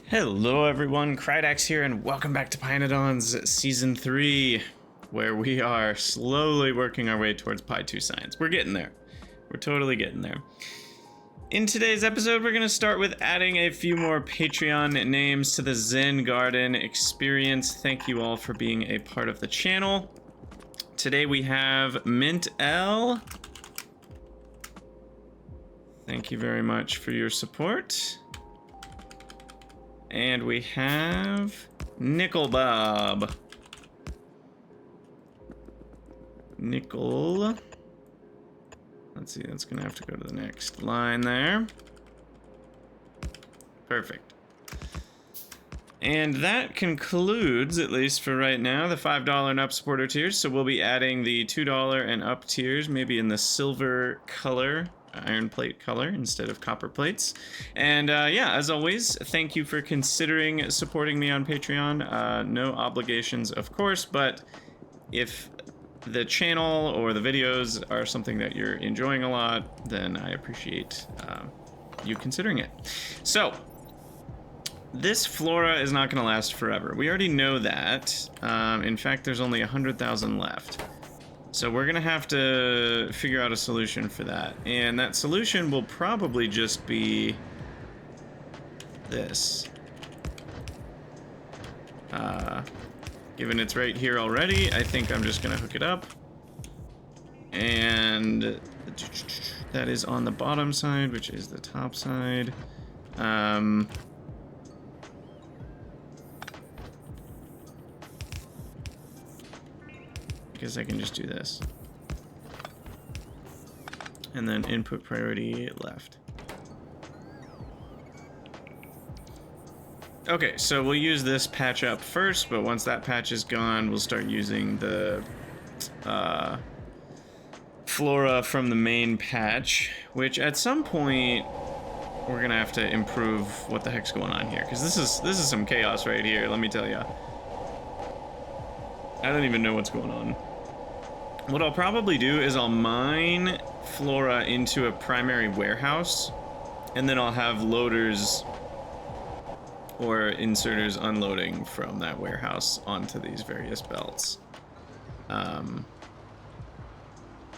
Hello everyone, Krydax here, and welcome back to pYanodon's Season 3, where we are slowly working our way towards Pi2 Science. We're getting there. We're totally getting there. In today's episode, we're going to start with adding a few more Patreon names to the Zen Garden experience. Thank you all for being a part of the channel. Today we have Mint L. Thank you very much for your support. And we have Nickel Bob. Nickel. Let's see, that's gonna have to go to the next line there. Perfect. And that concludes, at least for right now, the $5 and up supporter tiers. So we'll be adding the $2 and up tiers, maybe in the silver color. Iron plate color instead of copper plates. And yeah, as always, thank you for considering supporting me on Patreon. No obligations, of course, but if the channel or the videos are something that you're enjoying a lot, then I appreciate you considering it. So this flora is not going to last forever. We already know that. In fact, there's only 100,000 left. So we're gonna have to figure out a solution for that. And that solution will probably just be this. Given it's right here already, I think I'm just gonna hook it up. And that is on the bottom side, which is the top side. Because I can just do this. And then input priority left. Okay, so we'll use this patch up first, but once that patch is gone, we'll start using the flora from the main patch, which at some point we're gonna have to improve what the heck's going on here, because this is some chaos right here, let me tell ya. I don't even know what's going on. What I'll probably do is I'll mine flora into a primary warehouse, and then I'll have loaders or inserters unloading from that warehouse onto these various belts.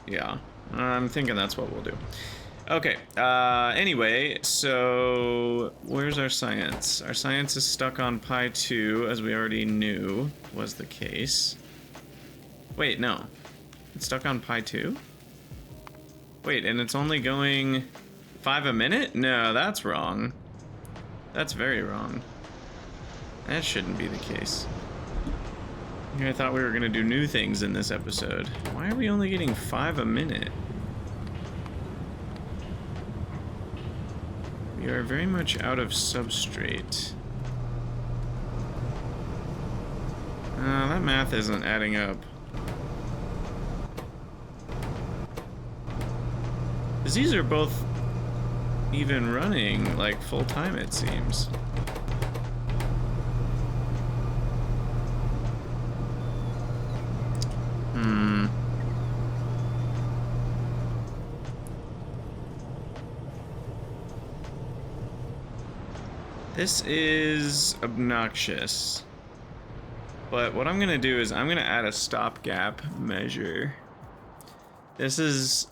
Yeah, I'm thinking that's what we'll do. Okay, anyway, so where's our science? Our science is stuck on Pi2, as we already knew was the case. Wait, no. It's stuck on Pi2? Wait, and it's only going 5 a minute? No, that's wrong. That's very wrong. That shouldn't be the case. I thought we were gonna do new things in this episode. Why are we only getting 5 a minute? We are very much out of substrate. That math isn't adding up. Because these are both even running, like, full time, it seems. This is obnoxious. But what I'm gonna do is I'm gonna add a stopgap measure. This is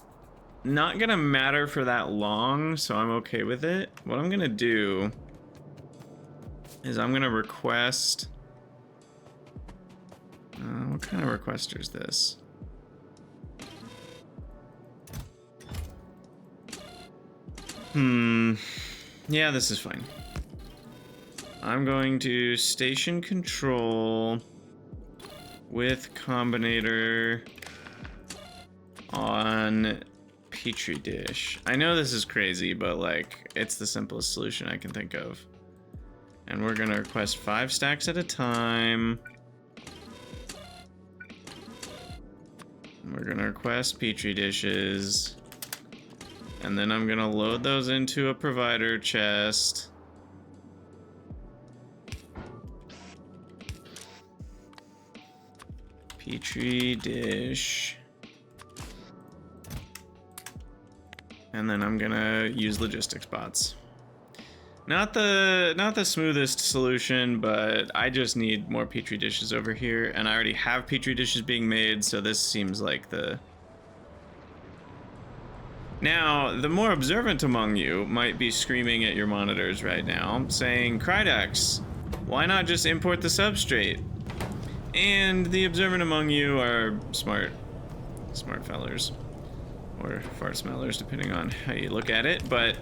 not gonna matter for that long, so I'm okay with it. What I'm gonna do is I'm gonna request... what kind of requester is this? Yeah, this is fine. I'm going to station control with combinator on Petri dish. I know this is crazy, but like, it's the simplest solution I can think of. And we're gonna request 5 stacks at a time. We're gonna request Petri dishes. And then I'm gonna load those into a provider chest. Petri dish. And then I'm gonna use logistics bots. Not the smoothest solution, but I just need more petri dishes over here, and I already have petri dishes being made, so this seems like the... Now, the more observant among you might be screaming at your monitors right now, saying, Krydex, why not just import the substrate? And the observant among you are smart fellers. Or fart smellers, depending on how you look at it. But,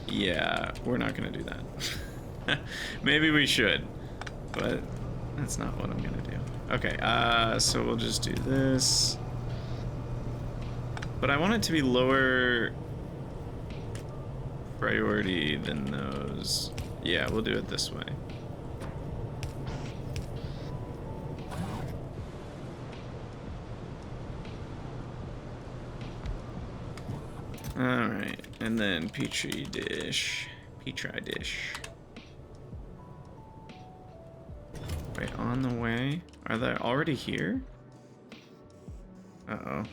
yeah, we're not gonna do that. Maybe we should, but that's not what I'm gonna do. Okay, so we'll just do this. But I want it to be lower priority than those. Yeah, we'll do it this way. Alright, and then petri dish. Wait, on the way? Are they already here? Uh-oh.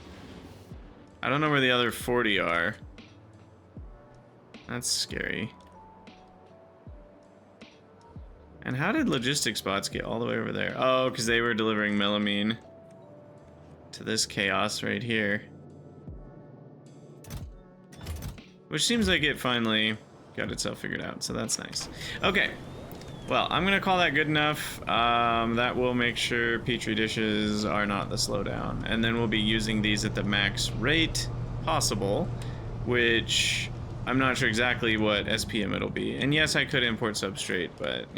I don't know where the other 40 are. That's scary. And how did logistics bots get all the way over there? Oh, because they were delivering melamine to this chaos right here. Which seems like it finally got itself figured out, so that's nice. Okay, well, I'm gonna call that good enough. That will make sure petri dishes are not the slowdown. And then we'll be using these at the max rate possible, which I'm not sure exactly what SPM it'll be. And yes, I could import substrate, but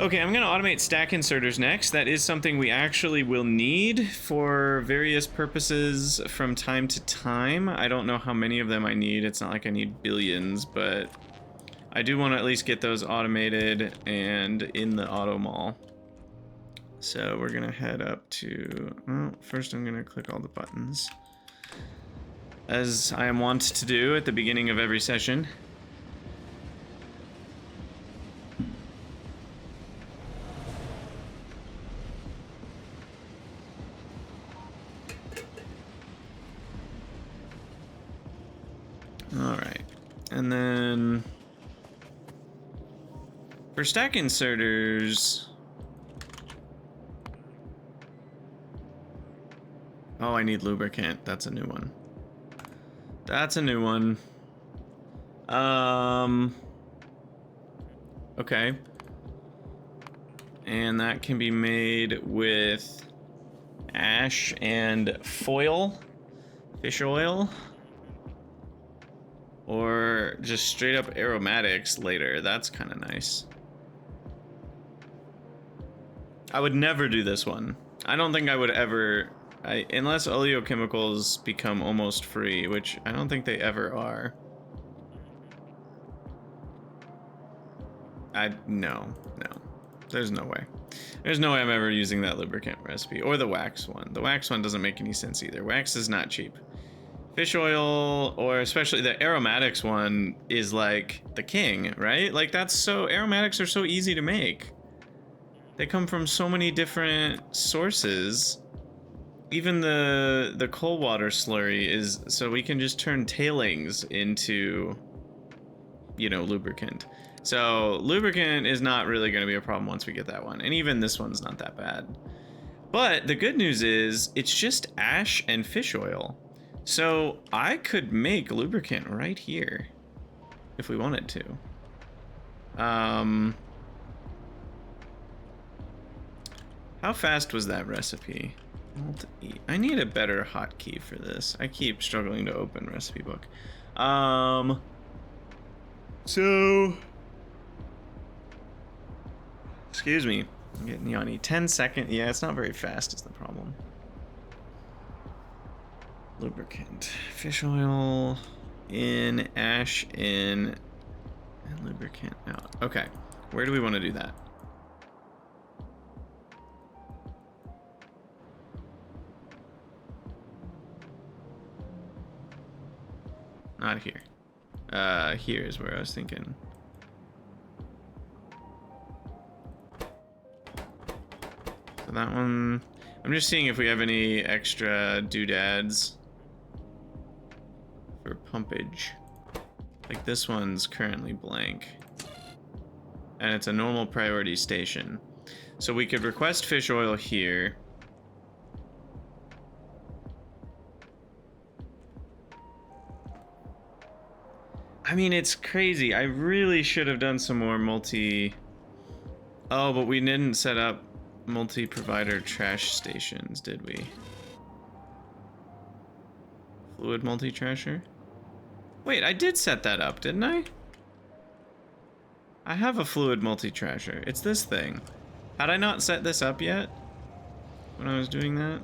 Okay, I'm gonna automate stack inserters next. That is something we actually will need for various purposes from time to time. I don't know how many of them I need. It's not like I need billions, but I do want to at least get those automated and in the auto mall. So we're gonna head up to, well, first I'm gonna click all the buttons, as I am wont to do at the beginning of every session. Alright, and then for stack inserters, oh, I need lubricant. That's a new one. That's a new one. Okay. And that can be made with ash and foil, fish oil, or just straight up aromatics later. That's kind of nice. I would never do this one. I don't think I would ever, unless oleochemicals become almost free, which I don't think they ever are. No. There's no way. There's no way I'm ever using that lubricant recipe, or the wax one. The wax one doesn't make any sense either. Wax is not cheap. Fish oil, or especially the aromatics one, is like the king, right? Like, that's so, aromatics are so easy to make. They come from so many different sources. Even the cold water slurry is, so we can just turn tailings into, you know, lubricant. So lubricant is not really going to be a problem once we get that one. And even this one's not that bad. But the good news is it's just ash and fish oil. So I could make lubricant right here if we wanted to. How fast was that recipe? Alt-E. I need a better hotkey for this. I keep struggling to open recipe book. So, excuse me, I'm getting yawny. 10 seconds. Yeah, it's not very fast is the problem. Lubricant, fish oil in, ash in, and lubricant out. Okay, where do we want to do that? Not here. Here is where I was thinking. So that one, I'm just seeing if we have any extra doodads for pumpage. Like this one's currently blank. And it's a normal priority station. So we could request fish oil here. I mean, it's crazy. I really should have done some more multi... Oh, but we didn't set up multi-provider trash stations, did we? Fluid multi-trasher? Wait, I did set that up, didn't I? I have a fluid multi-trasher. It's this thing. Had I not set this up yet when I was doing that?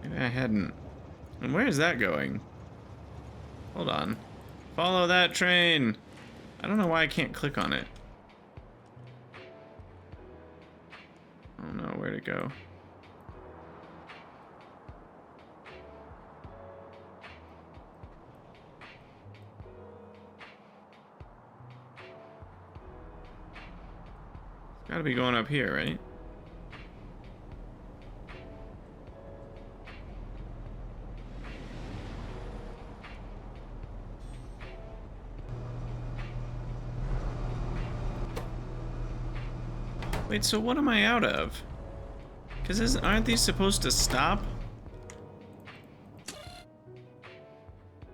Maybe I hadn't. And where is that going? Hold on. Follow that train! I don't know why I can't click on it. Oh no, where'd it go? It's gotta be going up here, right? Wait, so what am I out of? Because aren't these supposed to stop?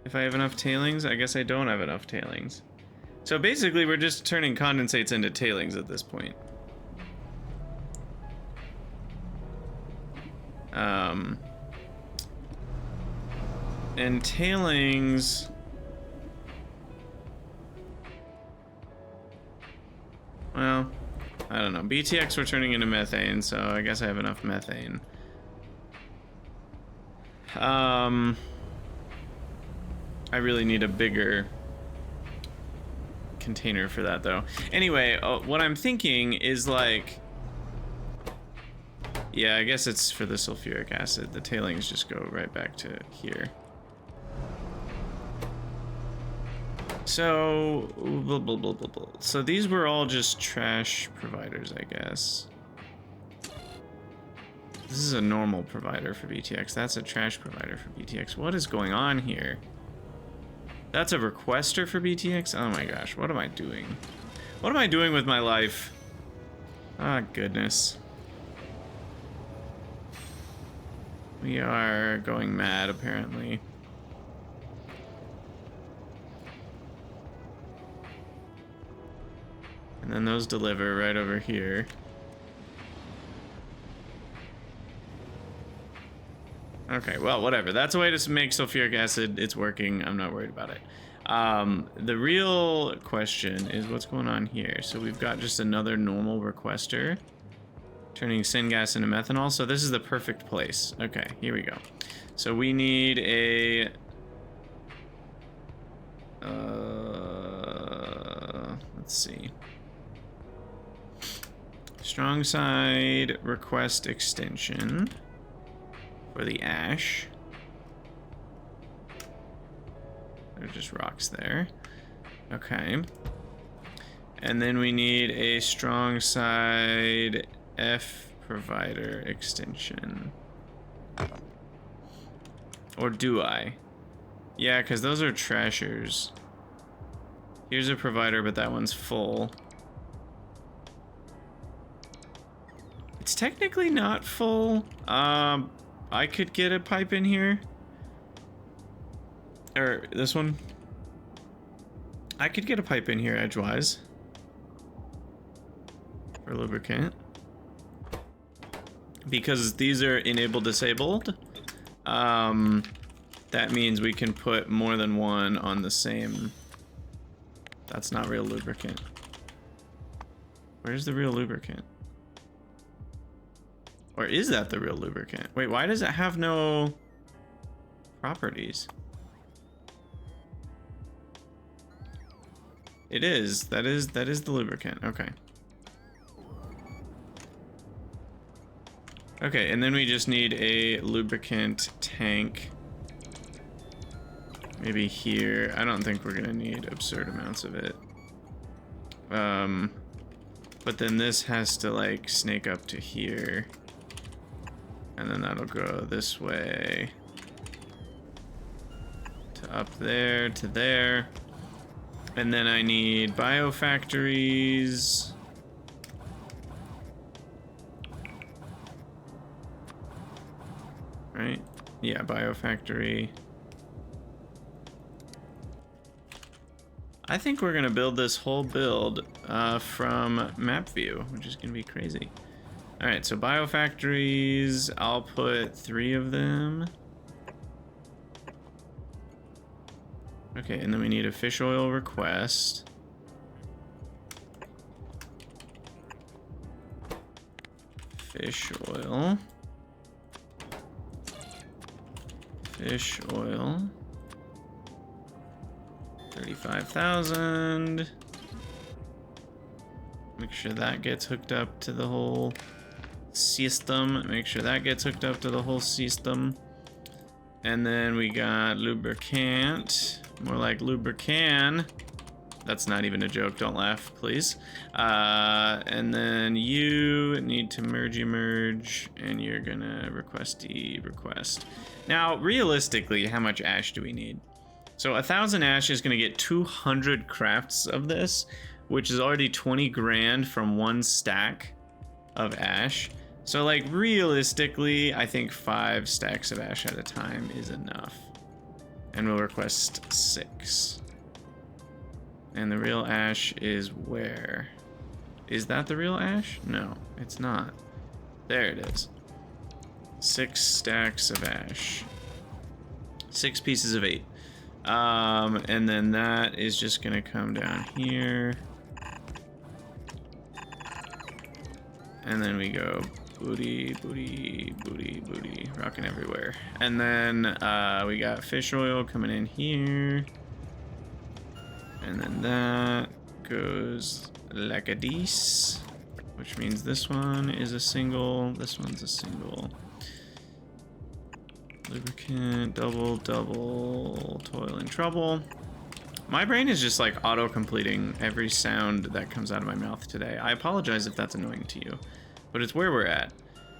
If I have enough tailings? I guess I don't have enough tailings. So basically we're just turning condensates into tailings at this point. And tailings... Well... I don't know. BTX we're turning into methane, so I guess I have enough methane. I really need a bigger container for that, though. Anyway, what I'm thinking is like... Yeah, I guess it's for the sulfuric acid. The tailings just go right back to here. So, blah, blah, blah, blah, blah. So these were all just trash providers, I guess. This is a normal provider for BTX. That's a trash provider for BTX. What is going on here? That's a requester for BTX? Oh my gosh, what am I doing? What am I doing with my life? Ah, goodness. We are going mad, apparently. And then those deliver right over here. Okay, well, whatever. That's a way to make sulfuric acid. It's working. I'm not worried about it. The real question is what's going on here. So we've got just another normal requester turning syngas into methanol. So this is the perfect place. Okay, here we go. So we need a... let's see. Strong side request extension for the ash. There's just rocks there. Okay. And then we need a strong side F provider extension. Or do I? Yeah, because those are trashers. Here's a provider, but that one's full. It's technically not full. I could get a pipe in here. Or this one. I could get a pipe in here edgewise. For lubricant. Because these are enable disabled. That means we can put more than one on the same. That's not real lubricant. Where's the real lubricant? Or is that the real lubricant? Wait, why does it have no properties? It is. That is the lubricant. Okay. Okay, and then we just need a lubricant tank. Maybe here. I don't think we're gonna need absurd amounts of it. But then this has to like snake up to here. And then that'll go this way. To up there, to there. And then I need biofactories. Right? Yeah, biofactory. I think we're gonna build this whole build from map view, which is gonna be crazy. All right, so biofactories, I'll put 3 of them. Okay, and then we need a fish oil request. Fish oil. Fish oil. 35,000. Make sure that gets hooked up to the whole system. Make sure that gets hooked up to the whole system. And then we got lubricant. More like lubricant. That's not even a joke. Don't laugh, please. And then you need to merge, and you're gonna request. Now, realistically, how much ash do we need? So 1,000 ash is gonna get 200 crafts of this, which is already 20 grand from 1 stack of ash. So like realistically, I think 5 stacks of ash at a time is enough. And we'll request 6. And the real ash is where? Is that the real ash? No, it's not. There it is. 6 stacks of ash. 6 pieces of 8. And then that is just gonna come down here. And then we go booty, booty, booty, booty, rocking everywhere. And then we got fish oil coming in here. And then that goes like a this, which means this one is a single, this one's a single. Lubricant, double, toil and trouble. My brain is just like auto-completing every sound that comes out of my mouth today. I apologize if that's annoying to you, but it's where we're at.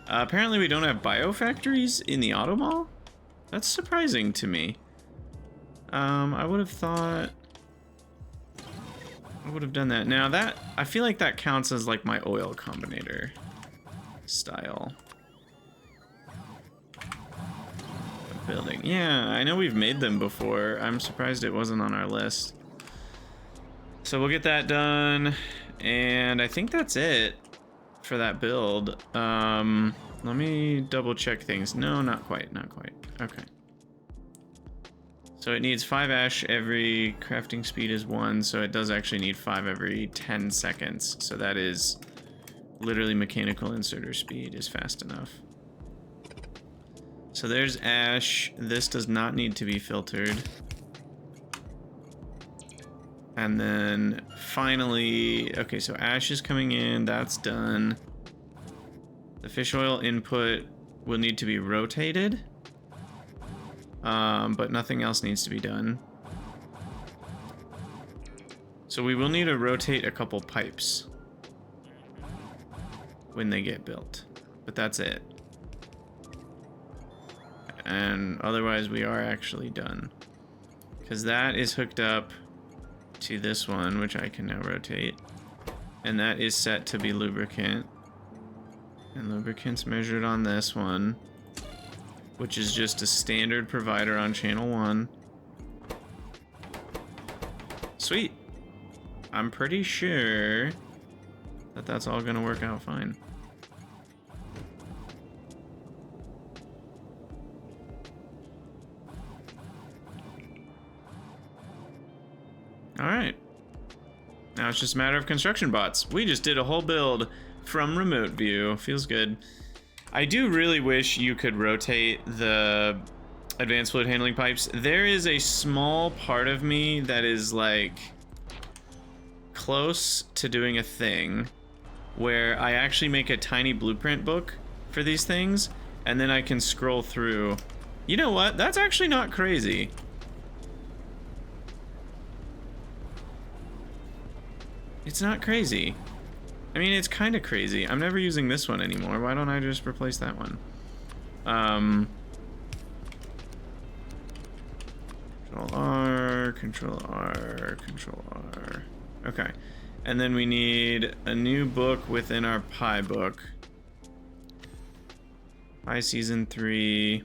Apparently we don't have biofactories in the auto mall? That's surprising to me. I would have thought I would have done that. Now that, I feel like that counts as like my oil combinator style. Building. Yeah, I know we've made them before. I'm surprised it wasn't on our list. So we'll get that done. And I think that's it for that build. Let me double check things. No, not quite, not quite. Okay. So it needs 5 ash every crafting speed is 1, so it does actually need 5 every 10 seconds. So that is literally mechanical inserter speed is fast enough. So there's ash. This does not need to be filtered. And then finally, okay, so ash is coming in. That's done. The fish oil input will need to be rotated. But nothing else needs to be done. So we will need to rotate a couple pipes when they get built. But that's it. And otherwise we are actually done, because that is hooked up to this one, which I can now rotate, and that is set to be lubricant, and lubricant's measured on this one, which is just a standard provider on channel 1. Sweet. I'm pretty sure that that's all gonna work out fine. All right. Now it's just a matter of construction bots. We just did a whole build from remote view. Feels good. I do really wish you could rotate the advanced fluid handling pipes. There is a small part of me that is like close to doing a thing where I actually make a tiny blueprint book for these things, and then I can scroll through. You know what? That's actually not crazy. It's not crazy. I mean, it's kind of crazy. I'm never using this one anymore. Why don't I just replace that one? Control R, Control R, Control R. Okay. And then we need a new book within our Pi book. Pi Season 3.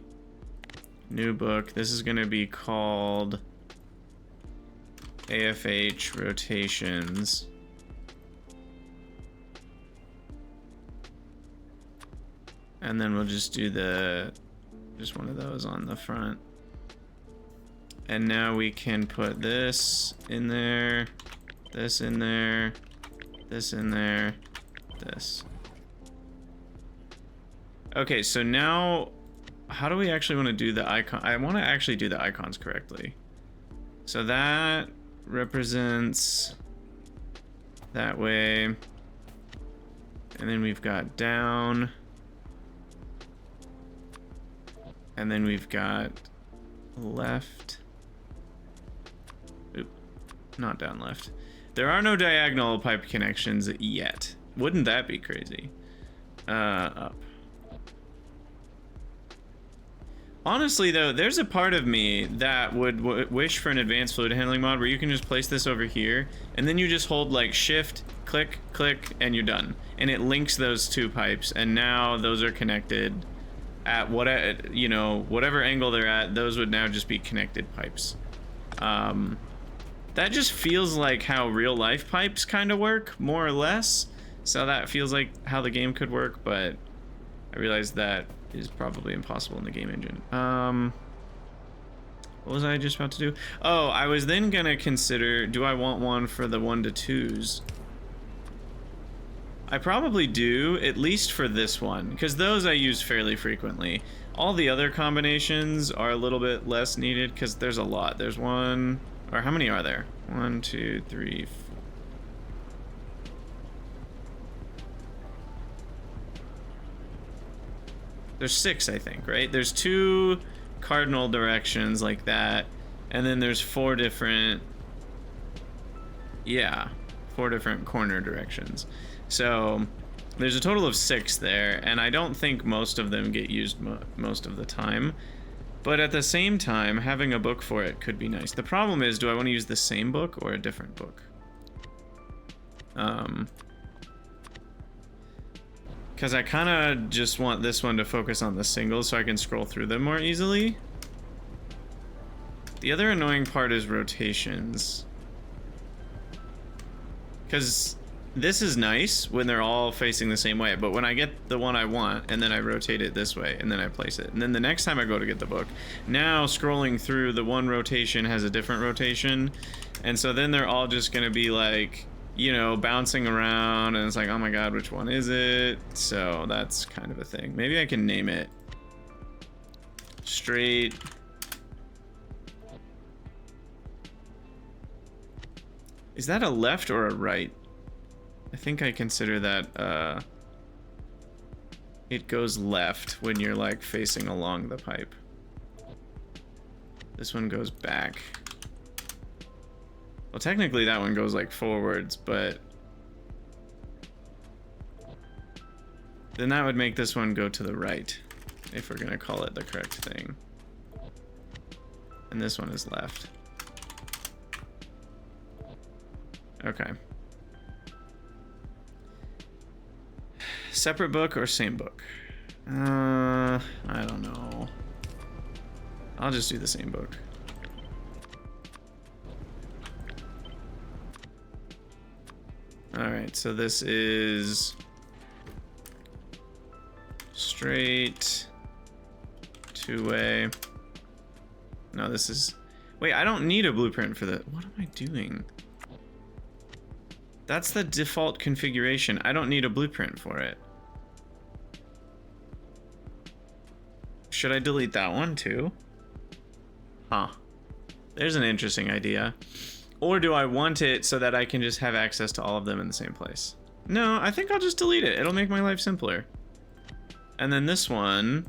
New book. This is going to be called AFH Rotations. And then we'll just do just one of those on the front. And now we can put this in there, this in there, this in there, this. Okay, so now, how do we actually want to do the icon? I want to actually do the icons correctly. So that represents that way. And then we've got down. And then we've got left. Oop, not down left. There are no diagonal pipe connections yet. Wouldn't that be crazy? Up. Honestly though, there's a part of me that would wish for an advanced fluid handling mod where you can just place this over here and then you just hold like shift, click, click, and you're done. And it links those two pipes and now those are connected at whatever angle they're at. Those would now just be connected pipes. That just feels like how real life pipes kind of work, more or less. So that feels like how the game could work, but I realize that is probably impossible in the game engine. What was I just about to do? Oh, I was then gonna consider, do I want one for the 1 to 2s? I probably do, at least for this one, because those I use fairly frequently. All the other combinations are a little bit less needed because there's a lot. There's one, or how many are there? 1, 2, 3, 4. There's 6, I think, right? There's 2 cardinal directions like that, and then there's 4 different, yeah, 4 different corner directions. So there's a total of 6 there, and I don't think most of them get used most of the time. But at the same time, having a book for it could be nice. The problem is, do I want to use the same book or a different book? Because I kind of just want this one to focus on the singles so I can scroll through them more easily. The other annoying part is rotations. Because this is nice when they're all facing the same way, but when I get the one I want and then I rotate it this way and then I place it, and then the next time I go to get the book, now scrolling through, the one rotation has a different rotation, and so then they're all just going to be like, you know, bouncing around, and it's like, oh my god, which one is it? So that's kind of a thing. Maybe I can name it straight. Is that a left or a right? I think I consider that it goes left when you're like facing along the pipe. This one goes back. Well, technically that one goes like forwards, but then that would make this one go to the right, if we're gonna call it the correct thing. And this one is left. Okay. Separate book or same book? I don't know. I'll just do the same book. Alright, so this is straight, two-way. No, this is... Wait, I don't need a blueprint for that. What am I doing? That's the default configuration. I don't need a blueprint for it. Should I delete that one too? Huh. There's an interesting idea. Or do I want it so that I can just have access to all of them in the same place? No, I think I'll just delete it. It'll make my life simpler. And then this one,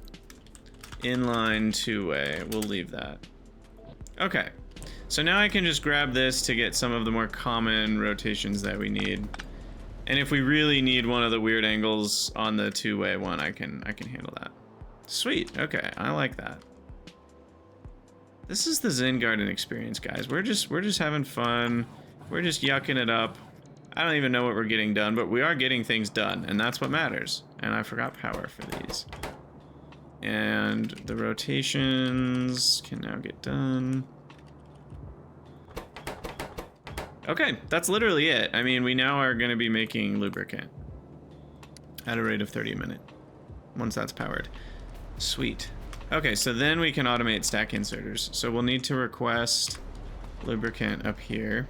inline two-way, we'll leave that. Okay. So now I can just grab this to get some of the more common rotations that we need. And if we really need one of the weird angles on the two-way one, I can handle that. Sweet. Okay, I like that. This is the Zen Garden experience, guys. We're just having fun. We're just yucking it up. I don't even know what we're getting done, but we are getting things done, and that's what matters. And I forgot power for these. And the rotations can now get done. Okay, that's literally it. I mean, we now are going to be making lubricant at a rate of 30 a minute once that's powered. Sweet. Okay, so then we can automate stack inserters. So we'll need to request lubricant up here.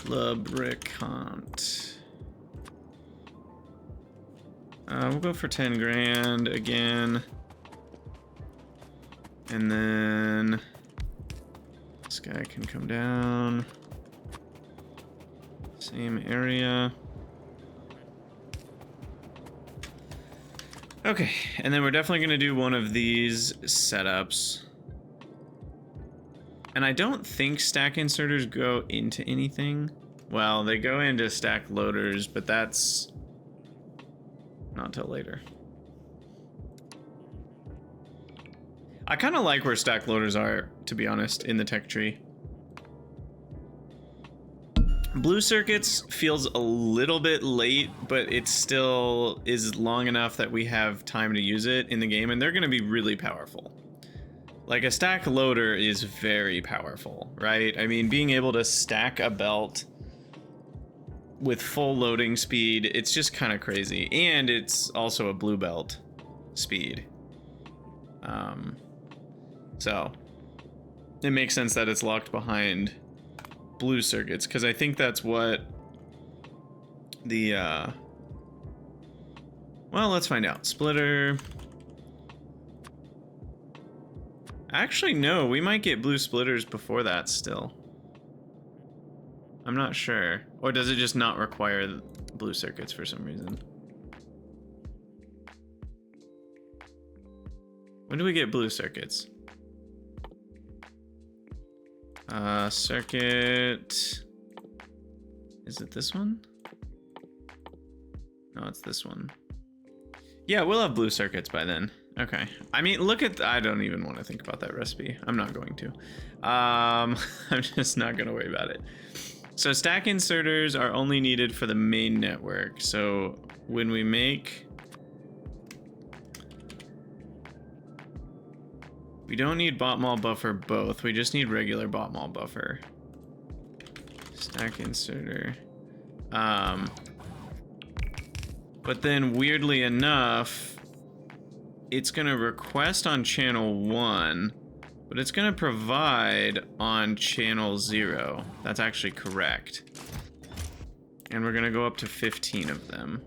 Lubricant. We'll go for 10 grand again. And then this guy can come down. Same area. Okay, and then we're definitely going to do one of these setups. And I don't think stack inserters go into anything. Well, they go into stack loaders, but that's not till later. I kind of like where stack loaders are, to be honest, in the tech tree. Blue circuits feels a little bit late, but it still is long enough that we have time to use it in the game, and they're going to be really powerful. Like, a stack loader is very powerful, right? I mean, being able to stack a belt with full loading speed, it's just kind of crazy. And it's also a blue belt speed. So it makes sense that it's locked behind blue circuits, because I think that's what the well, let's find out. Splitter. Actually, no, we might get blue splitters before that still. I'm not sure. Or does it just not require blue circuits for some reason? When do we get blue circuits? Circuit... Is it this one? No, it's this one. Yeah, we'll have blue circuits by then. Okay. I mean, look at... I don't even want to think about that recipe. I'm not going to. I'm just not going to worry about it. So stack inserters are only needed for the main network. So when we make... We don't need bot-mall buffer both. We just need regular bot-mall buffer. Stack inserter. But then weirdly enough, it's going to request on channel 1, but it's going to provide on channel 0. That's actually correct. And we're going to go up to 15 of them.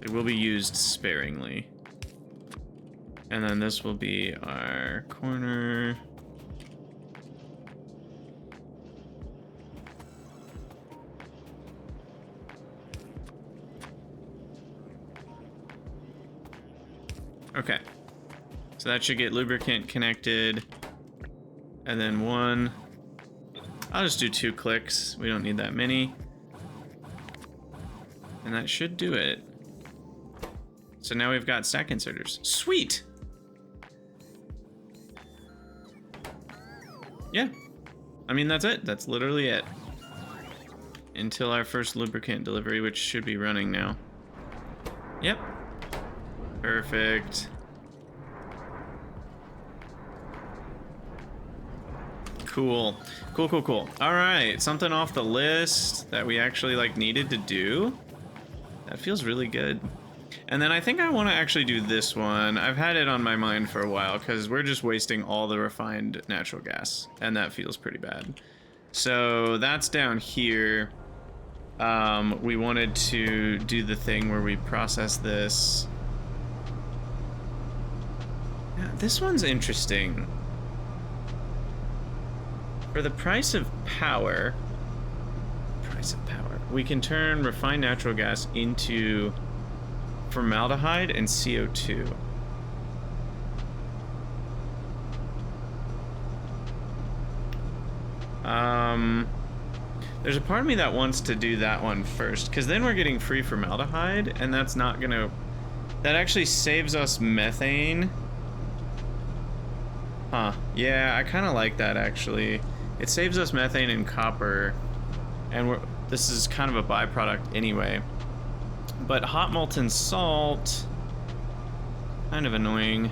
They will be used sparingly. And then this will be our corner. Okay. So that should get lubricant connected. And then one. I'll just do 2 clicks. We don't need that many. And that should do it. So now we've got stack inserters. Sweet! Yeah. I mean, that's it. That's literally it. Until our first lubricant delivery, which should be running now. Yep. Perfect. Cool. Cool, cool, cool. All right, something off the list that we actually like needed to do. That feels really good. And then I think I want to actually do this one. I've had it on my mind for a while because we're just wasting all the refined natural gas, and that feels pretty bad. So that's down here. We wanted to do the thing where we process this. Yeah, this one's interesting. For the price of power, we can turn refined natural gas into formaldehyde and CO2. There's a part of me that wants to do that one first, because then we're getting free formaldehyde, and that's not gonna... That actually saves us methane. Huh. Yeah, I kind of like that, actually. It saves us methane and copper, and this is kind of a byproduct anyway. But hot molten salt... Kind of annoying.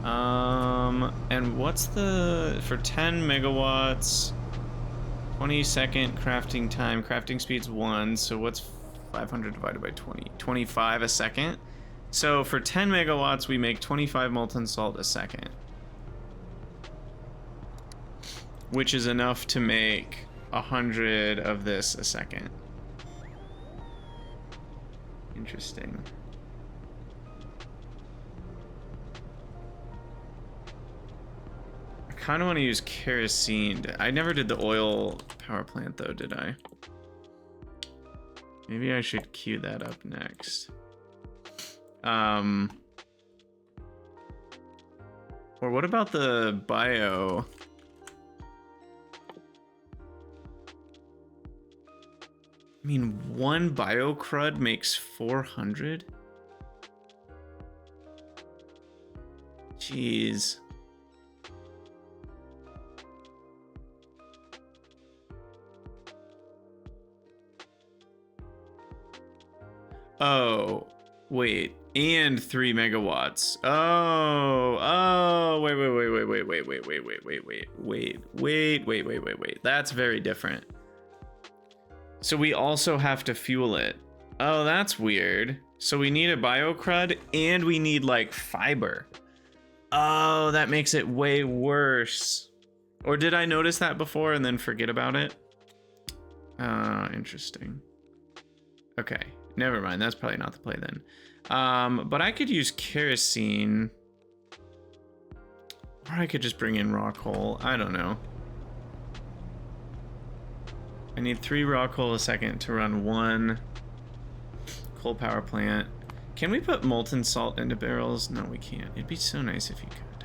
And what's the... For 10 megawatts... 20-second crafting time. Crafting speed's 1, so what's 500 divided by 20? 25 a second. So for 10 megawatts, we make 25 molten salt a second. Which is enough to make 100 of this a second. Interesting. I kind of want to use kerosene. I never did the oil power plant though, did I? Maybe I should queue that up next. Or what about the bio? I mean, one bio crud makes 400? Jeez. Oh, wait, and 3 megawatts. Oh, wait. That's very different. So we also have to fuel it. Oh, that's weird. So we need a biocrud and we need like fiber. Oh, that makes it way worse. Or did I notice that before and then forget about it? Interesting. Okay. Never mind, that's probably not the play then. But I could use kerosene. Or I could just bring in raw coal. I don't know. I need 3 raw coal a second to run 1 coal power plant. Can we put molten salt into barrels? No, we can't. It'd be so nice if you could.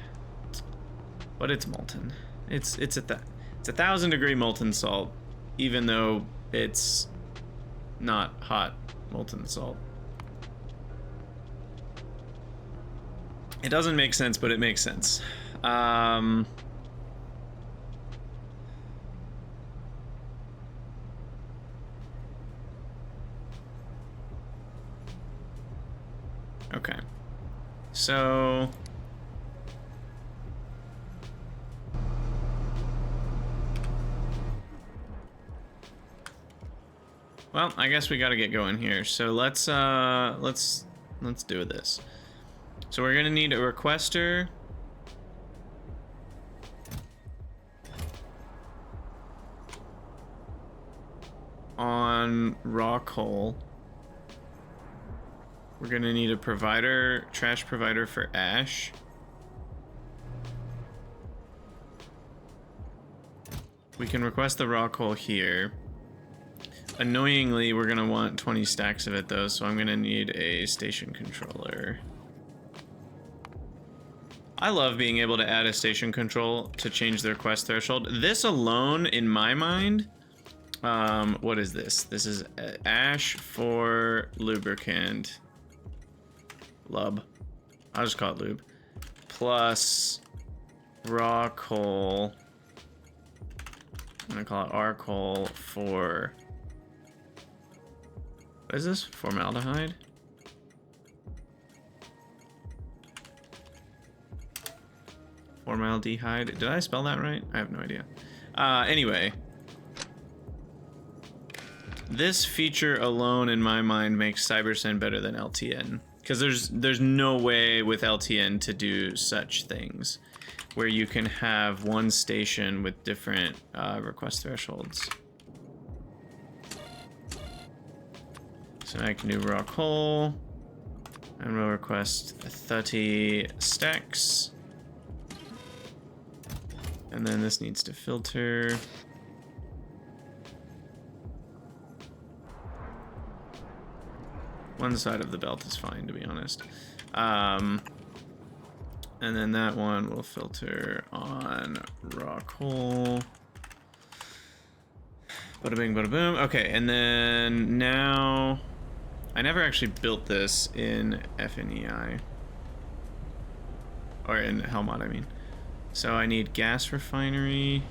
But it's molten. It's 1,000-degree molten salt, even though it's not hot molten salt. It doesn't make sense, but it makes sense. Okay. So well, I guess we got to get going here. So let's do this. So we're gonna need a requester. On raw coal. We're gonna need a provider, trash provider for ash. We can request the raw coal here. Annoyingly, we're gonna want 20 stacks of it though, so I'm gonna need a station controller. I love being able to add a station control to change the request threshold. This alone, in my mind, what is this? This is ash for lubricant. Lub. I'll just call it lube. Plus raw coal. I'm gonna call it R coal for... What is this? Formaldehyde? Formaldehyde. Did I spell that right? I have no idea. Anyway. This feature alone, in my mind, makes CyberSyn better than LTN. Because there's no way with LTN to do such things. Where you can have one station with different request thresholds. So I can do raw coal. And we'll request 30 stacks. And then this needs to filter. One side of the belt is fine, to be honest. And then that one will filter on raw coal. Bada bing, bada boom. Okay, and then now... I never actually built this in FNEI. Or in Helmut, I mean. So I need gas refinery.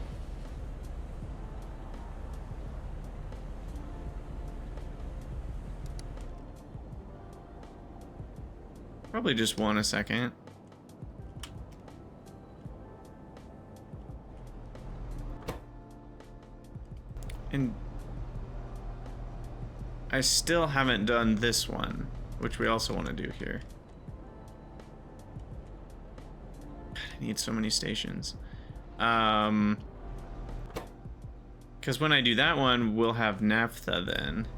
Probably just one a second. And I still haven't done this one, which we also want to do here. God, I need so many stations. Because when I do that one, we'll have naphtha then.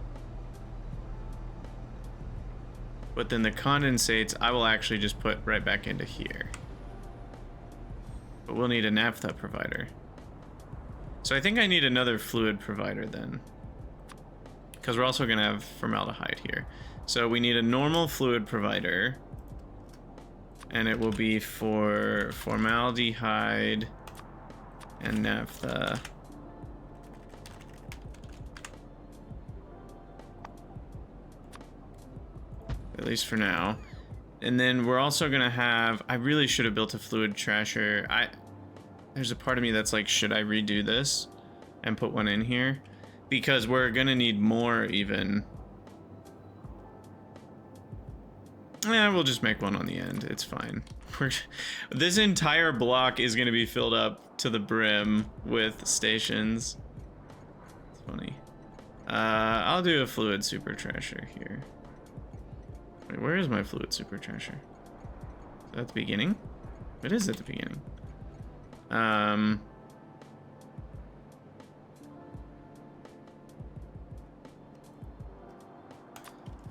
But then the condensates, I will actually just put right back into here. But we'll need a naphtha provider. So I think I need another fluid provider then. Because we're also going to have formaldehyde here. So we need a normal fluid provider. And it will be for formaldehyde and naphtha. At least for now. And then we're also going to have... I really should have built a fluid trasher. There's a part of me that's like, should I redo this and put one in here? Because we're gonna need more even. Yeah, we'll just make one on the end. It's fine. This entire block is gonna be filled up to the brim with stations. It's funny. I'll do a fluid super trasher here. Wait, where is my fluid super trasher? Is that at the beginning? It is at the beginning.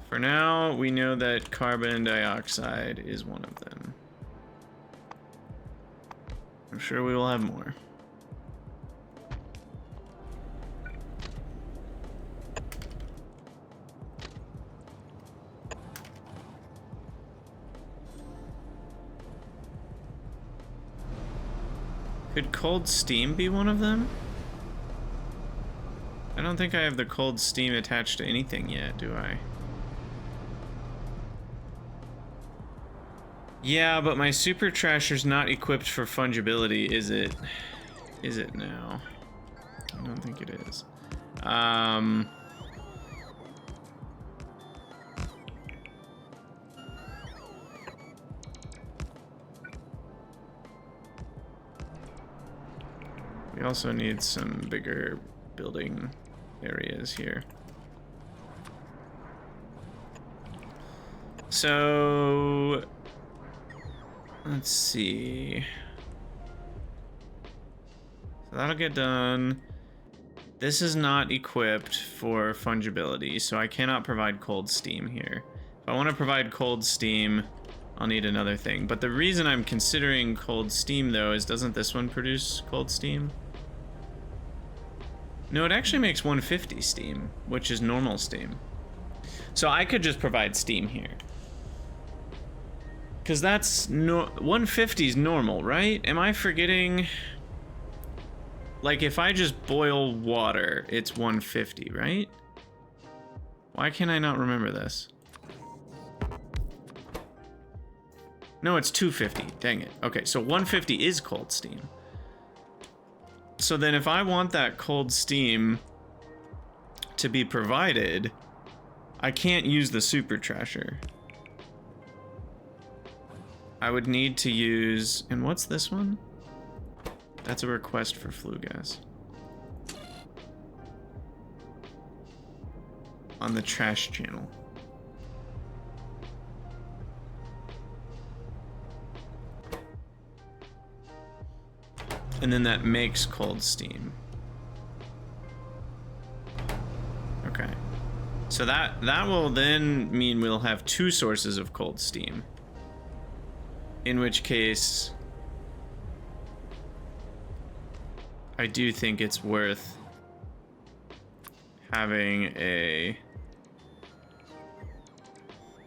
For now, we know that carbon dioxide is one of them. I'm sure we will have more. Could cold steam be one of them? I don't think I have the cold steam attached to anything yet, do I? Yeah, but my super trasher's not equipped for fungibility, is it? Is it now? I don't think it is. We also need some bigger building areas here. So let's see. So that'll get done. This is not equipped for fungibility, so I cannot provide cold steam here. If I want to provide cold steam, I'll need another thing. But the reason I'm considering cold steam, though, is doesn't this one produce cold steam? No, it actually makes 150 steam, which is normal steam. So I could just provide steam here. Because that's 150 is normal, right? Am I forgetting? Like, if I just boil water, it's 150, right? Why can I not remember this? No, it's 250. Dang it. Okay, so 150 is cold steam. So then if I want that cold steam to be provided, I can't use the super trasher. I would need to use... And what's this one? That's a request for flue gas. On the trash channel. And then that makes cold steam. Okay. So that will then mean we'll have two sources of cold steam. In which case, I do think it's worth having a,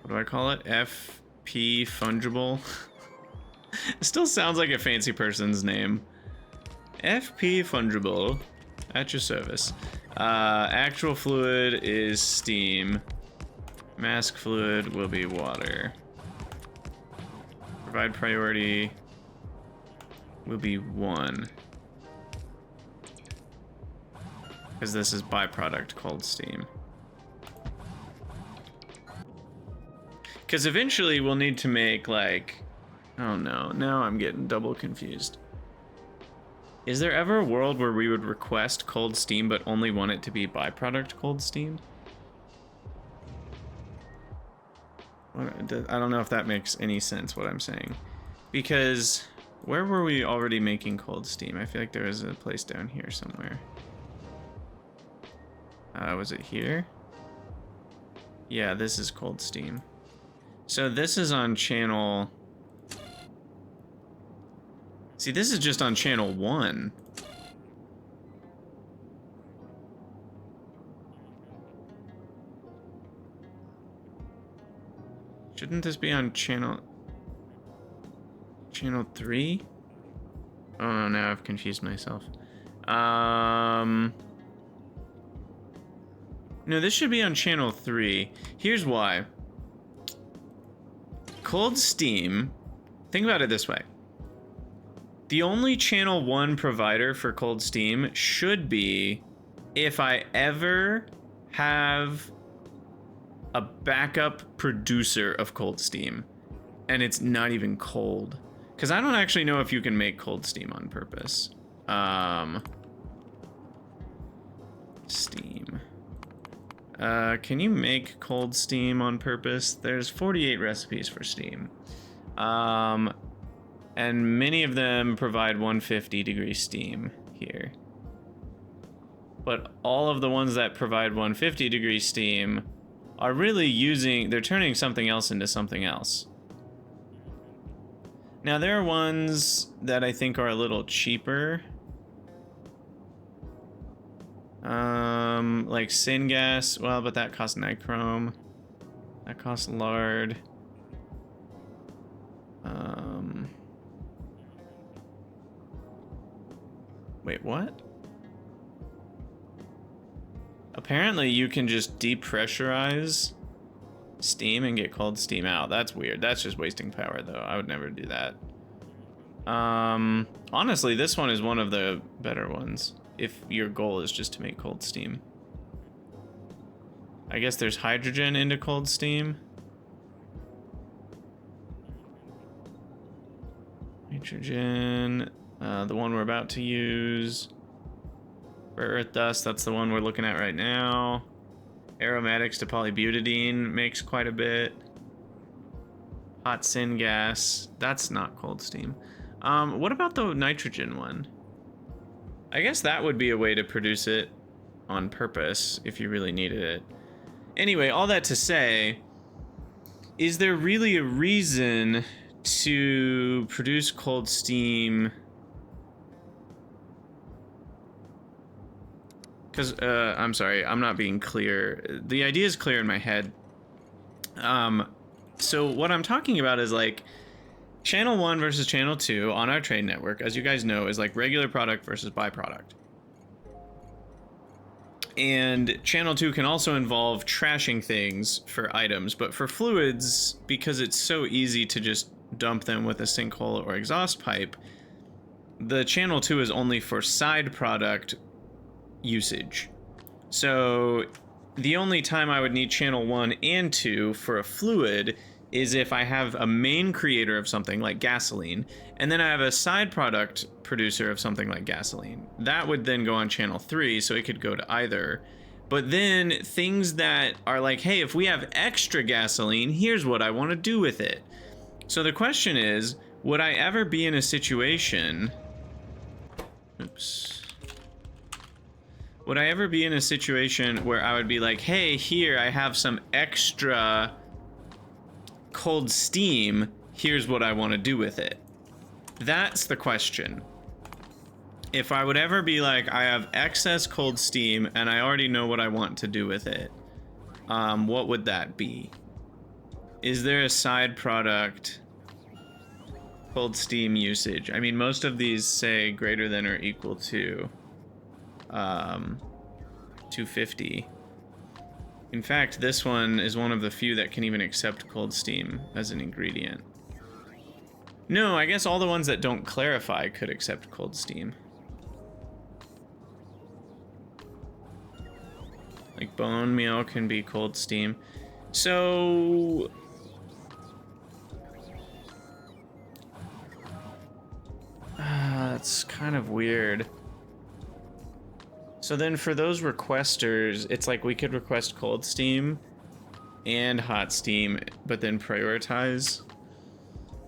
what do I call it? FP fungible. It still sounds like a fancy person's name. FP fungible At your service. Actual fluid is steam. Mask fluid will be water. Provide priority will be 1. Because this is byproduct cold steam. Because eventually we'll need to make like... Oh no, now I'm getting double confused. Is there ever a world where we would request cold steam but only want it to be byproduct cold steam? I don't know if that makes any sense what I'm saying. Because where were we already making cold steam? I feel like there was a place down here somewhere. Was it here? Yeah, this is cold steam. So this is on channel... See, this is just on channel 1. Shouldn't this be on channel 3? Oh, now I've confused myself. No, this should be on channel 3. Here's why. Cold steam, think about it this way. The only channel 1 provider for cold steam should be if I ever have a backup producer of cold steam and it's not even cold. Because I don't actually know if you can make cold steam on purpose. Steam. Can you make cold steam on purpose? There's 48 recipes for steam. And many of them provide 150 degree steam here. But all of the ones that provide 150 degree steam are really they're turning something else into something else. Now there are ones that I think are a little cheaper. Like syngas, well, but that costs nichrome. That costs lard. Wait, what? Apparently you can just depressurize steam and get cold steam out. That's weird. That's just wasting power, though. I would never do that. Honestly, this one is one of the better ones if your goal is just to make cold steam. I guess there's hydrogen into cold steam. Nitrogen, the one we're about to use. Rare earth dust, that's the one we're looking at right now. Aromatics to polybutadiene makes quite a bit. Hot syngas, that's not cold steam. What about the nitrogen one? I guess that would be a way to produce it on purpose if you really needed it. Anyway, all that to say, is there really a reason to produce cold steam? Because, I'm sorry, I'm not being clear. The idea is clear in my head. So what I'm talking about is like channel 1 versus channel 2 on our trade network, as you guys know, is like regular product versus byproduct. And channel 2 can also involve trashing things for items, but for fluids, because it's so easy to just dump them with a sinkhole or exhaust pipe, the channel 2 is only for side product usage. So the only time I would need channel 1 and 2 for a fluid is if I have a main creator of something like gasoline, and then I have a side product producer of something like gasoline. That would then go on channel 3, so it could go to either. But then things that are like, hey, if we have extra gasoline, here's what I want to do with it. So the question is, would I ever be in a situation... Oops. Would I ever be in a situation where I would be like, hey, here, I have some extra cold steam, here's what I want to do with it? That's the question. If I would ever be like, I have excess cold steam and I already know what I want to do with it, what would that be? Is there a side product cold steam usage? I mean, most of these say greater than or equal to. 250. In fact, this one is one of the few that can even accept cold steam as an ingredient. No, I guess all the ones that don't clarify could accept cold steam. Like bone meal can be cold steam. So... that's kind of weird. So then for those requesters, it's like we could request cold steam and hot steam, but then prioritize.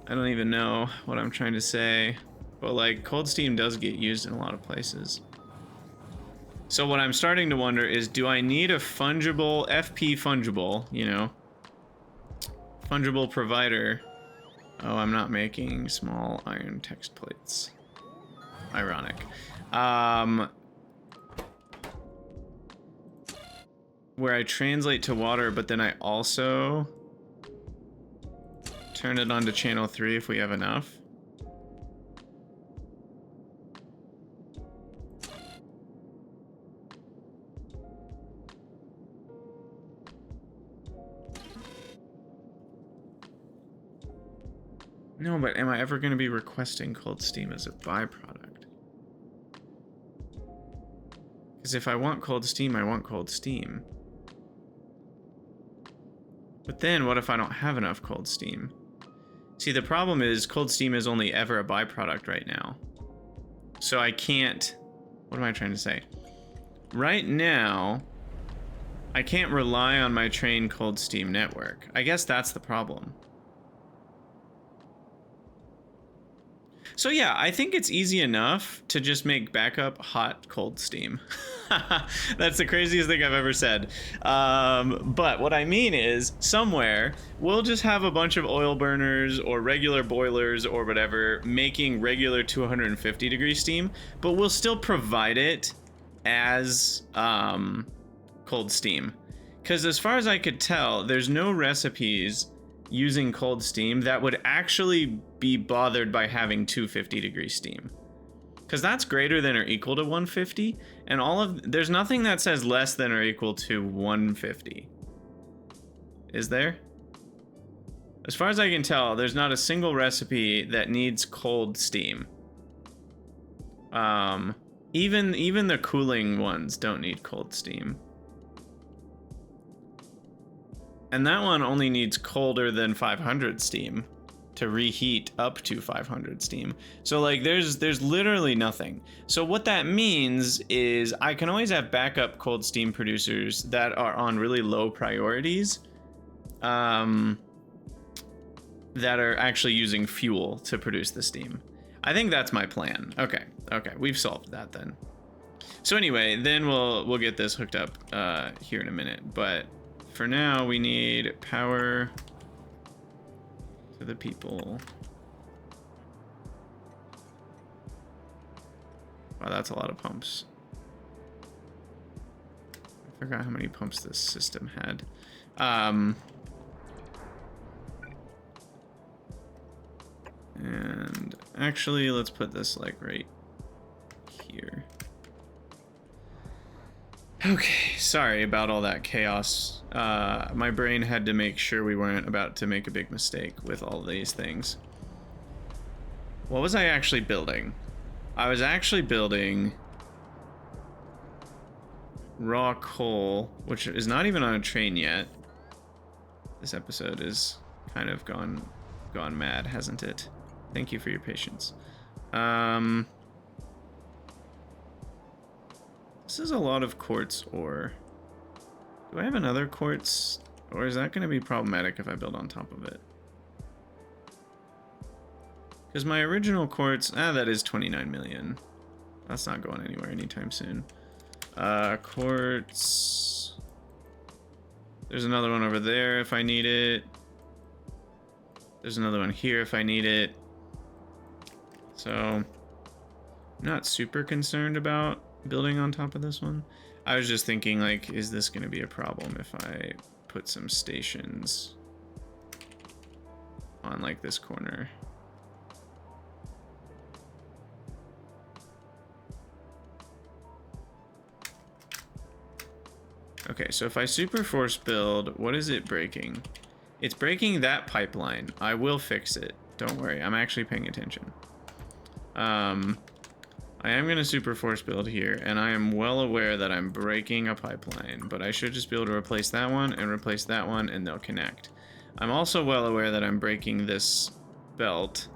I don't even know what I'm trying to say, but like cold steam does get used in a lot of places. So what I'm starting to wonder is, do I need a fungible, FP fungible, you know, fungible provider? Oh, I'm not making small iron text plates. Ironic. Where I translate to water, but then I also turn it on to channel 3 if we have enough. No, but am I ever going to be requesting cold steam as a byproduct? Because if I want cold steam, I want cold steam. But then what if I don't have enough cold steam? See, the problem is cold steam is only ever a byproduct right now. So I can't... What am I trying to say? Right now, I can't rely on my train cold steam network. I guess that's the problem. So yeah, I think it's easy enough to just make backup hot cold steam. That's the craziest thing I've ever said. But what I mean is, somewhere, we'll just have a bunch of oil burners or regular boilers or whatever making regular 250 degree steam, but we'll still provide it as cold steam. Because as far as I could tell, there's no recipes using cold steam that would actually be bothered by having 250 degree steam, because that's greater than or equal to 150, and there's nothing that says less than or equal to 150. Is there? As far as I can tell, there's not a single recipe that needs cold steam. Even the cooling ones don't need cold steam. And that one only needs colder than 500 steam to reheat up to 500 steam. So like there's literally nothing. So what that means is I can always have backup cold steam producers that are on really low priorities, that are actually using fuel to produce the steam. I think that's my plan. Okay, we've solved that then. So anyway, then we'll get this hooked up here in a minute, but for now, we need power to the people. Wow, that's a lot of pumps. I forgot how many pumps this system had. And actually, let's put this like right here. Okay, sorry about all that chaos. My brain had to make sure we weren't about to make a big mistake with all these things. What was I actually building? I was actually building raw coal, which is not even on a train yet. This episode is kind of gone mad, hasn't it? Thank you for your patience. This is a lot of quartz ore. Do I have another quartz? Or is that going to be problematic if I build on top of it? Because my original quartz... that is 29 million. That's not going anywhere anytime soon. Quartz... There's another one over there if I need it. There's another one here if I need it. So... I'm not super concerned about building on top of this one. I was just thinking, like, is this going to be a problem if I put some stations on, like, this corner? Okay, so if I super force build, what is it breaking? It's breaking that pipeline. I will fix it. Don't worry, I'm actually paying attention. I am going to super force build here, and I am well aware that I'm breaking a pipeline, but I should just be able to replace that one, and they'll connect. I'm also well aware that I'm breaking this belt.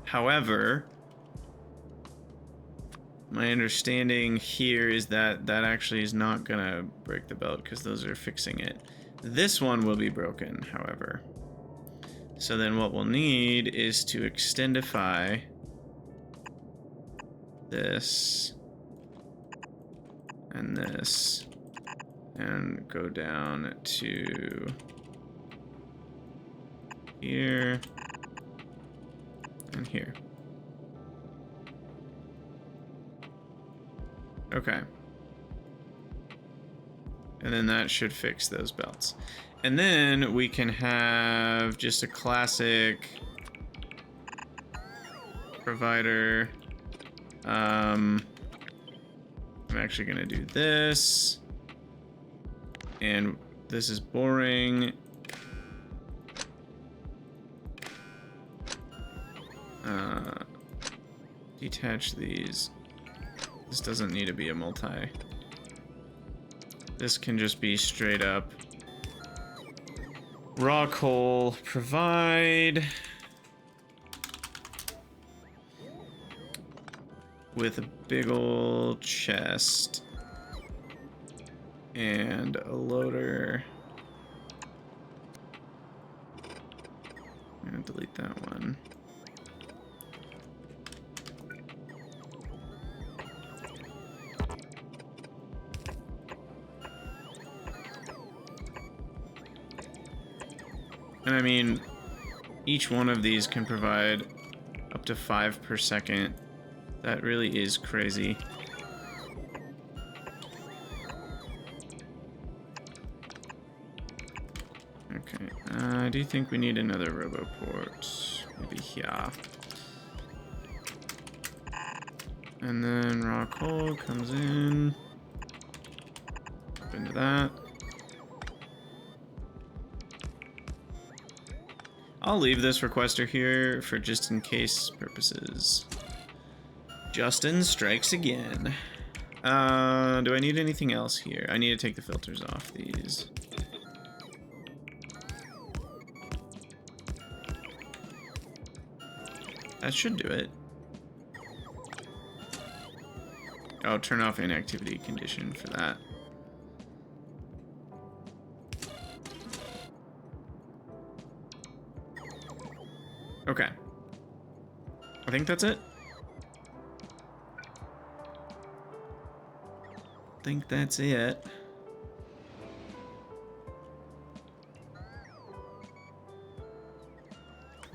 However, my understanding here is that that actually is not going to break the belt, because those are fixing it. This one will be broken, however. So then what we'll need is to extendify this and this and go down to here and here. Okay. And then that should fix those belts. And then we can have just a classic provider. I'm actually going to do this. And this is boring. Detach these. This doesn't need to be a multi. This can just be straight up raw coal. Provide with a big old chest and a loader. I'm gonna delete that one. And I mean, each one of these can provide up to 5 per second. That really is crazy. Okay, I do think we need another roboport. Maybe here. And then raw coal comes in. Up into that. I'll leave this requester here for just in case purposes. Justin strikes again. Do I need anything else here? I need to take the filters off these. That should do it. Oh, turn off inactivity condition for that. Okay. I think that's it. I think that's it.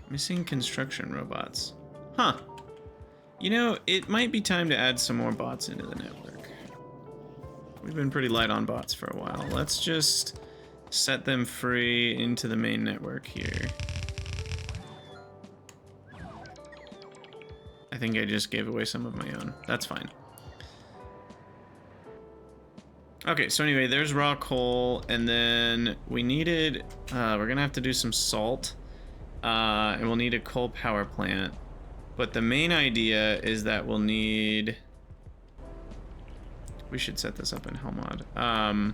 Missing construction robots. Huh. You know, it might be time to add some more bots into the network. We've been pretty light on bots for a while. Let's just set them free into the main network here. I think I just gave away some of my own. That's fine. Okay, so anyway, there's raw coal, and then we needed, we're gonna have to do some salt, and we'll need a coal power plant. But the main idea is that we'll need, we should set this up in Hellmod.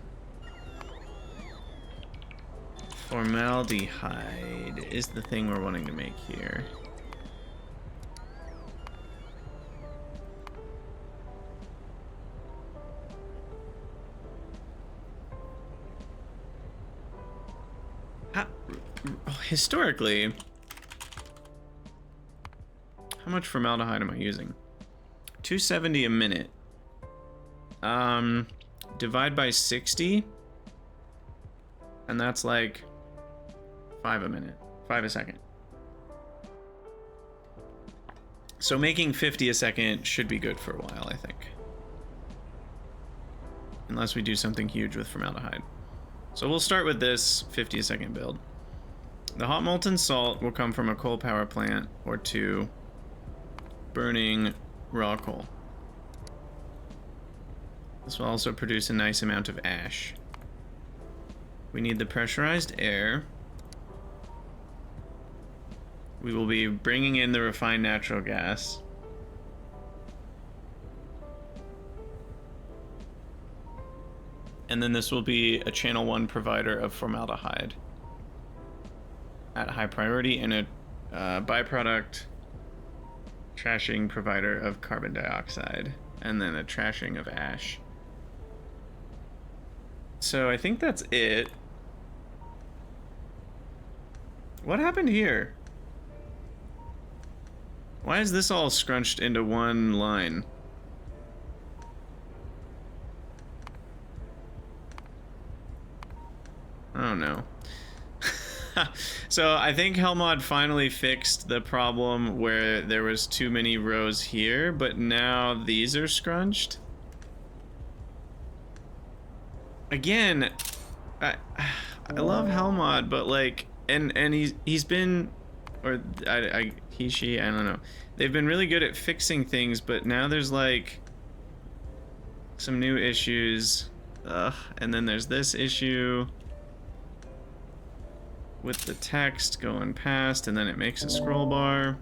Formaldehyde is the thing we're wanting to make here. Historically, how much formaldehyde am I using? 270 a minute. Divide by 60, and that's like 5 a minute, 5 a second. So making 50 a second should be good for a while, I think. Unless we do something huge with formaldehyde. So we'll start with this 50 a second build. The hot molten salt will come from a coal power plant or two burning raw coal. This will also produce a nice amount of ash. We need the pressurized air. We will be bringing in the refined natural gas. And then this will be a channel 1 provider of formaldehyde at high priority, and a byproduct trashing provider of carbon dioxide, and then a trashing of ash. So I think that's it. What happened here? Why is this all scrunched into one line? I don't know. So I think Helmod finally fixed the problem where there was too many rows here, but now these are scrunched. Again, I love Helmod, but like, and he's been, or he, she, I don't know. They've been really good at fixing things, but now there's like some new issues. And then there's this issue with the text going past, and then it makes a scroll bar.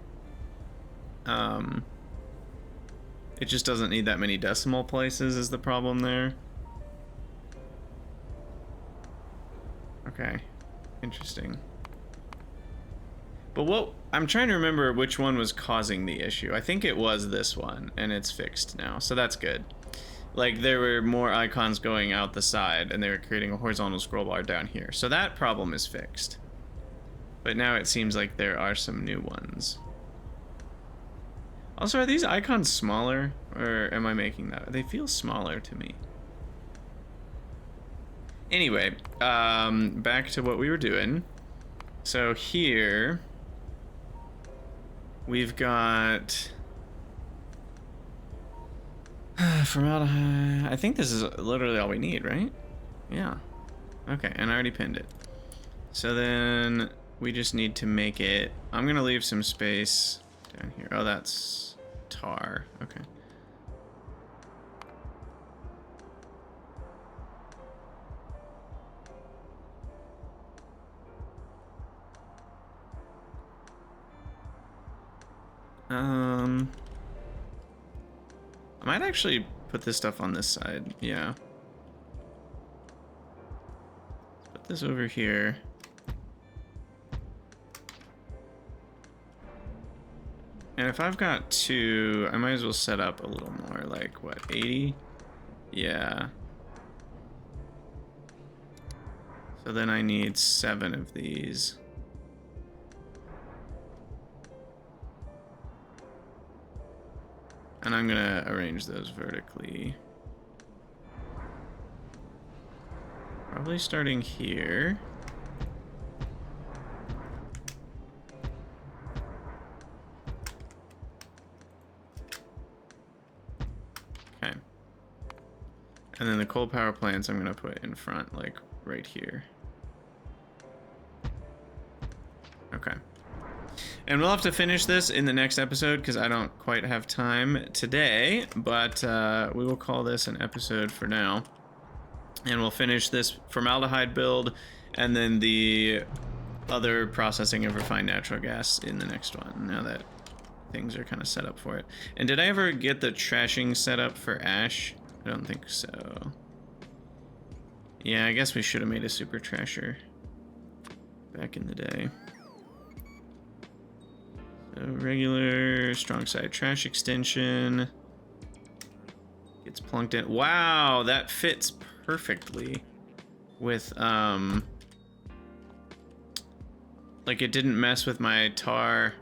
It just doesn't need that many decimal places is the problem there. Okay, interesting. But what, I'm trying to remember which one was causing the issue. I think it was this one, and it's fixed now, so that's good. Like, there were more icons going out the side, and they were creating a horizontal scroll bar down here. So that problem is fixed. But now it seems like there are some new ones. Also, are these icons smaller, or am I making that? They feel smaller to me. Anyway, back to what we were doing. So here, we've got formaldehyde. I think this is literally all we need, right? Yeah. Okay, and I already pinned it. So then we just need to make it. I'm gonna leave some space down here. Oh, that's tar. Okay. I might actually put this stuff on this side. Yeah. Let's put this over here. And if I've got 2, I might as well set up a little more, like, what, 80? Yeah. So then I need 7 of these. And I'm gonna arrange those vertically. Probably starting here. Okay. And then the coal power plants I'm gonna put in front, like right here. Okay. And we'll have to finish this in the next episode because I don't quite have time today, but we will call this an episode for now. And we'll finish this formaldehyde build and then the other processing of refined natural gas in the next one, now that things are kind of set up for it. And did I ever get the trashing set up for ash? I don't think so. Yeah, I guess we should have made a super trasher back in the day. So regular strong side trash extension gets plunked in. Wow, that fits perfectly with like it didn't mess with my tar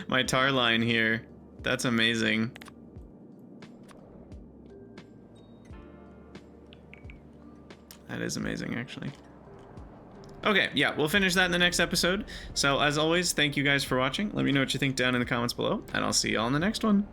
my tar line here. That's amazing. That is amazing, actually. Okay, yeah, we'll finish that in the next episode. So, as always, thank you guys for watching. Let me know what you think down in the comments below, and I'll see y'all in the next one.